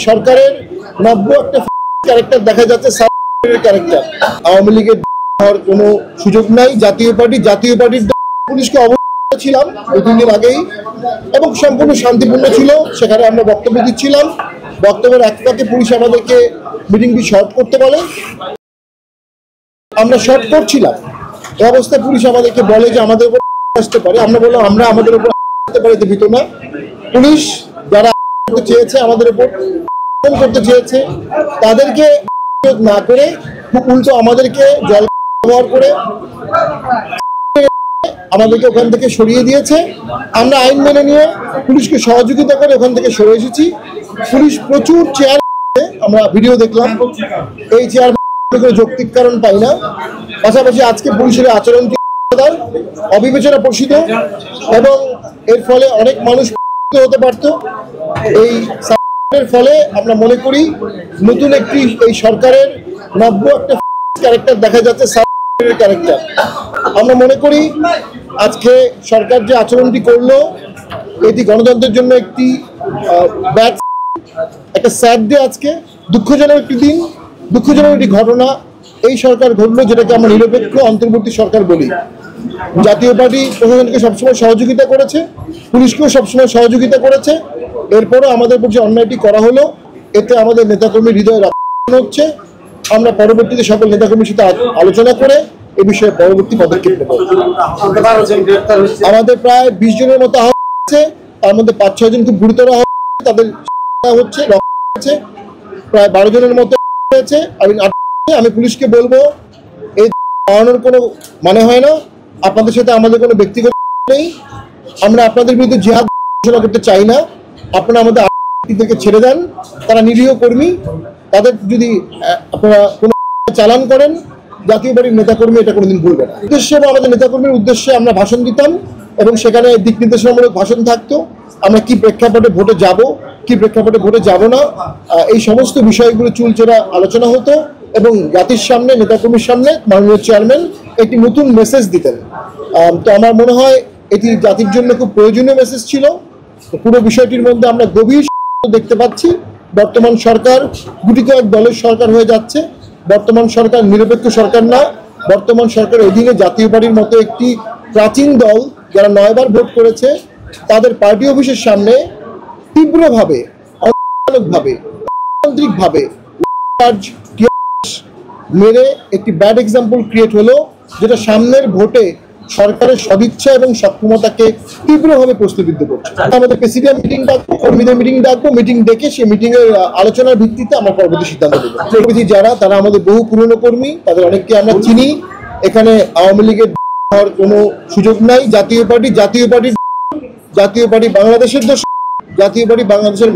সরকারের নব্য একটা ক্যারেক্টার দেখা যাচ্ছে, ক্যারেক্টার। আওয়ামী লীগের হওয়ার কোনো সুযোগ নাই। জাতীয় পার্টির পুলিশকে অবহেলা ছিলাম 2-3 দিন আগেই এবং সম্পূর্ণ শান্তিপূর্ণ ছিল। সেখানে আমরা বক্তব্য দিচ্ছিলাম, বক্তব্যের এক ফাঁকে পুলিশ আমাদেরকে মিটিংটি শর্ট করতে বলে, আমরা শর্ট করছিলাম। এই অবস্থায় পুলিশ আমাদেরকে বলে যে আমাদের উপর আসতে পারে। আমরা বললাম আমরা আমাদের উপর আসতে পারি ভীত না। পুলিশ যারা করতে চেয়েছে আমাদের উপর করতে চেয়েছে তাদেরকে না করে উল্টো আমাদেরকে জল ব্যবহার করে আমাদেরকে ওখান থেকে সরিয়ে দিয়েছে। আমরা আইন মেনে নিয়ে পুলিশকে সহযোগিতা করে ওখান থেকে সরে এসেছি। পুলিশ প্রচুর চেয়ার, আমরা ভিডিও দেখলাম, এই চেয়ার কোনো যৌক্তিক কারণ পাই না। পাশাপাশি আজকে পুলিশের আচরণটি অবিবেচনা প্রসিদ্ধ এবং এর ফলে অনেক মানুষ হতে পারত। এই ফলে আমরা মনে করি নতুন একটি এই সরকারের নব্য একটা ক্যারেক্টার দেখা যাচ্ছে, ক্যারেক্টার। আমরা মনে করি আজকে সরকার যে আচরণটি করলো এটি গণতন্ত্রের জন্য একটি ব্যাড, একটা স্যাড ডে। আজকে দুঃখজনক একটি দিন, দুঃখজনক একটি ঘটনা এই সরকার ঘটলো, যেটাকে আমরা নিরপেক্ষ অন্তর্বর্তী সরকার বলি। জাতীয় পার্টি প্রশাসনকে সবসময় সহযোগিতা করেছে, পুলিশকেও সবসময় সহযোগিতা করেছে। এরপরও আমাদের উপর যে অন্যায়টি করা হলো এতে আমাদের নেতাকর্মীর হৃদয় রক্ষা হচ্ছে। আমরা পরবর্তীতে সকল নেতাকর্মীর সাথে আলোচনা করে এ বিষয়ে পরবর্তী পদক্ষেপ নেব। আমাদের প্রায় 20 জনের মতো আহত হয়েছে, তার মধ্যে 5-6 জন খুব গুরুতর আহত, তাদের হচ্ছে রক্ত, প্রায় 12 জনের মতো হয়েছে। আমি পুলিশকে বলবো এই বাড়ানোর কোনো মানে হয় না। আপনাদের সাথে আমাদের কোনো ব্যক্তিগত নেই, আমরা আপনাদের বিরুদ্ধে জিহাদ ঘোষণা করতে চাই না। আপনারা আমাদের ব্যক্তিদেরকে ছেড়ে দেন, তারা নিরীহ কর্মী। তাদের যদি আপনারা কোনো চালান করেন, জাতীয় পার্টির নেতাকর্মী এটা কোনোদিন ভুলবে না। উদ্দেশ্যে আমাদের নেতাকর্মীর উদ্দেশ্যে আমরা ভাষণ দিতাম এবং সেখানে দিক নির্দেশনামূলক ভাষণ থাকতো। আমরা কি প্রেক্ষাপটে ভোটে যাব, কি প্রেক্ষাপটে ভোটে যাব না, এই সমস্ত বিষয়গুলো চুলচেরা আলোচনা হতো এবং জাতির সামনে, নেতাকর্মীর সামনে মাননীয় চেয়ারম্যান একটি নতুন মেসেজ দিতেন। তো আমার মনে হয় এটি জাতির জন্য খুব প্রয়োজনীয় মেসেজ ছিল। পুরো বিষয়টির মধ্যে আমরা গভীর দেখতে পাচ্ছি বর্তমান সরকার গুটি কয়েক দলের সরকার হয়ে যাচ্ছে। বর্তমান সরকার নিরপেক্ষ সরকার না, বর্তমান সরকারের অধীনে জাতীয় পার্টির মতো একটি প্রাচীন দল যারা 9 বার ভোট করেছে তাদের পার্টি অফিসের সামনে তীব্রভাবে, অন্যায়ভাবে, গণতান্ত্রিকভাবে মেরে একটি ব্যাড এক্সাম্পল ক্রিয়েট হলো, যেটা সামনের ভোটে সরকারের সদিচ্ছা এবং সক্ষমতাকে তীব্রভাবে প্রশ্নবিদ্ধ করছে। আমাদের প্রেসিডেন্ট মিটিং ডাকবো, কর্মীদের মিটিং ডাকবো, মিটিং ডেকে সেই মিটিং এর আলোচনার ভিত্তিতে আমরা পরবর্তী সিদ্ধান্ত দেবো। যারা তারা আমাদের বহু পুরনো কর্মী, তাদের অনেককে আমরা চিনি। এখানে আওয়ামী লীগের হওয়ার কোনো সুযোগ নাই। জাতীয় পার্টি বাংলাদেশের দোষ, জাতীয় পার্টি বাংলাদেশের